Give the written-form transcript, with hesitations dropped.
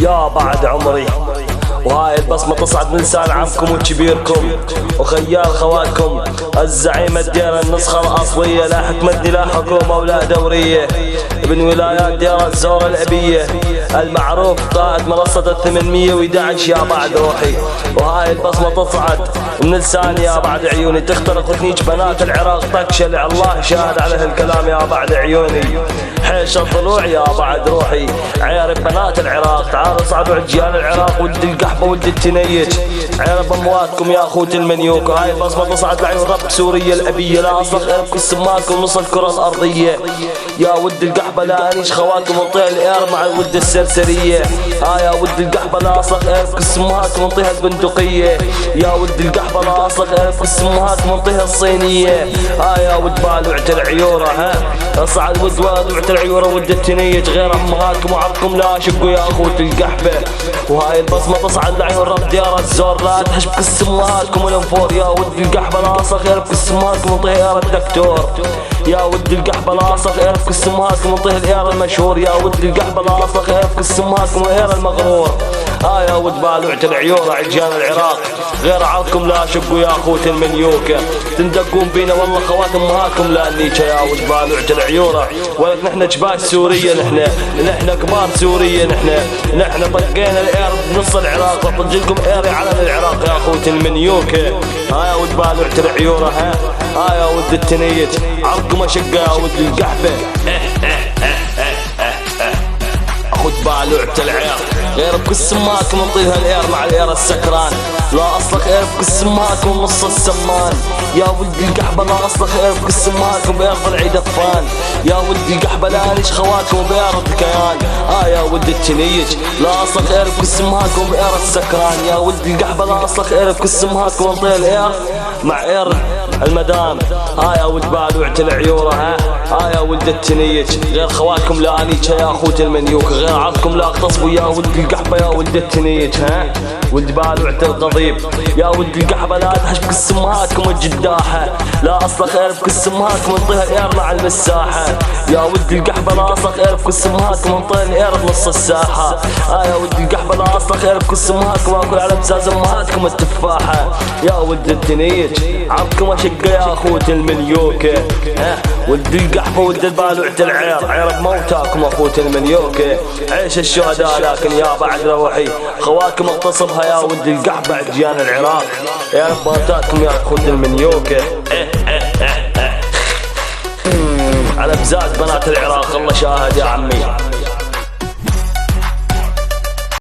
يا بعد عمري، وهاي البصمة تصعد من لسان عمكم وكبيركم وخيال خوالكم. الزعيم الديرة النسخة الأصلية، لا حكمتني لا حكومة ولا دورية، ابن ولايات ديرة الزور الأبية، المعروف قائد منصة 811 يا بعد روحي. وهاي البصمة تصعد من لساني يا بعد عيوني، تخترق وتنيج بنات العراق تكشلع، الله شاهد على هالكلام يا بعد عيوني. حيش الضلوع يا بعد روحي، عيرب بنات العراق، تعالوا صعدوا عجيال العراق، ولد القحبة ولد التنيج، عيرب امواتكم يا اخوت المنيوك. هاي البصمة تصعد لعيون رب سوريا الابية، لا اصلخ عيربكم سماكم نص الكرة الارضية، يا ولد القحبة لا انيش خواكم ونطيع الاير مع الولد السرسرية. يا ولد القحبة لا اصلخ عيربكم سماكم ونطيها البندقية، يا ولد القحبة لا اصلخ عيربكم سماكم ونطيها الصينية. يا ولد بالوعة العيورة، اصعد ولد بالوعة العيورة ولد التنيج، غير امهاتكم وعرضكم لا شقوا يا اخوت القحبة. وهاي البصمة تصعد لعيون رب ديار الزور، لا تحشب امهاتكم والانفور، يا ولد القحبة لا اصلخ عيربكم امهاتكم ونطيها الدكتور، يا ولد القحبة لا اصلخ عيربكم امهاتكم ونطيها الاير المشهور، يا ولد القحبة لا اصلخ عيربكم امهاتكم والاير المغرور. يا ولد بالوعة العيورة عجيان العراق، غير عرضكم لا شقوا يا اخوت المنيوكة، تندقون بينا والله خوات امهاتكم لا نيكة. يا ولد بالوعة العيورة، ولك نحن جبال سورية، نحن كبار سورية، نحن طقينا الاير بنص العراق، وطج لكم ايري على العراق يا اخوت المنيوكة. يا ولد بالوعة العيورة، يا ولد التنيج، عرضكم اشقة يا ولد القحبة. اخوت بالوعة العراق، غير بكل سماكم نطيها الاير مع الاير السكران، لا اصلخ اير بكل سماكم نص السمان، يا ولد القحبة لا اصلخ اير بكل سماكم بأرض العيد الطفان، يا ولد القحبة لا انيش خواتكم بأرض الكيان. يا ولد التنيج لا اصلخ اير بكل سماكم بأرض السكران، يا ولد القحبة لا اصلخ اير بكل سماكم نطيها الاير مع اير المدام. يا ولد بالوعة العيورة، يا ولد التنيج، غير خواتكم لا انيش يا اخوت المنيوك، غير عرضكم لا اغتصبوا يا ولد القحبة يا ولد التنيج. ولد بالوعة القضيب، يا ولد القحبة لا تحشبك سمهاتكم الجداحة، لا اصلخ عيربك سمهاتكم نطيها الاير مع المساحة، يا ولد القحبة لا اصلخ عيربك سمهاتكم نطيها الاير بنص الساحة. يا ولد القحبة لا اصلخ عيربك سمهاتكم واكل على بزاز امهاتكم التفاحة، يا ولد التنيج، عرضكم اشقة يا اخوت المنيوكة. ولد القحبة ولد البالوعة العير، عيرب موتاكم اخوت المنيوكة، عيش الشهداء لكن يا بعد روحي، خواكم اغتصبها يا ولد القحبة عجيان العراق، يا رب موتاكم يا اخوت المنيوكة. على بزاز بنات العراق الله شاهد يا عمي.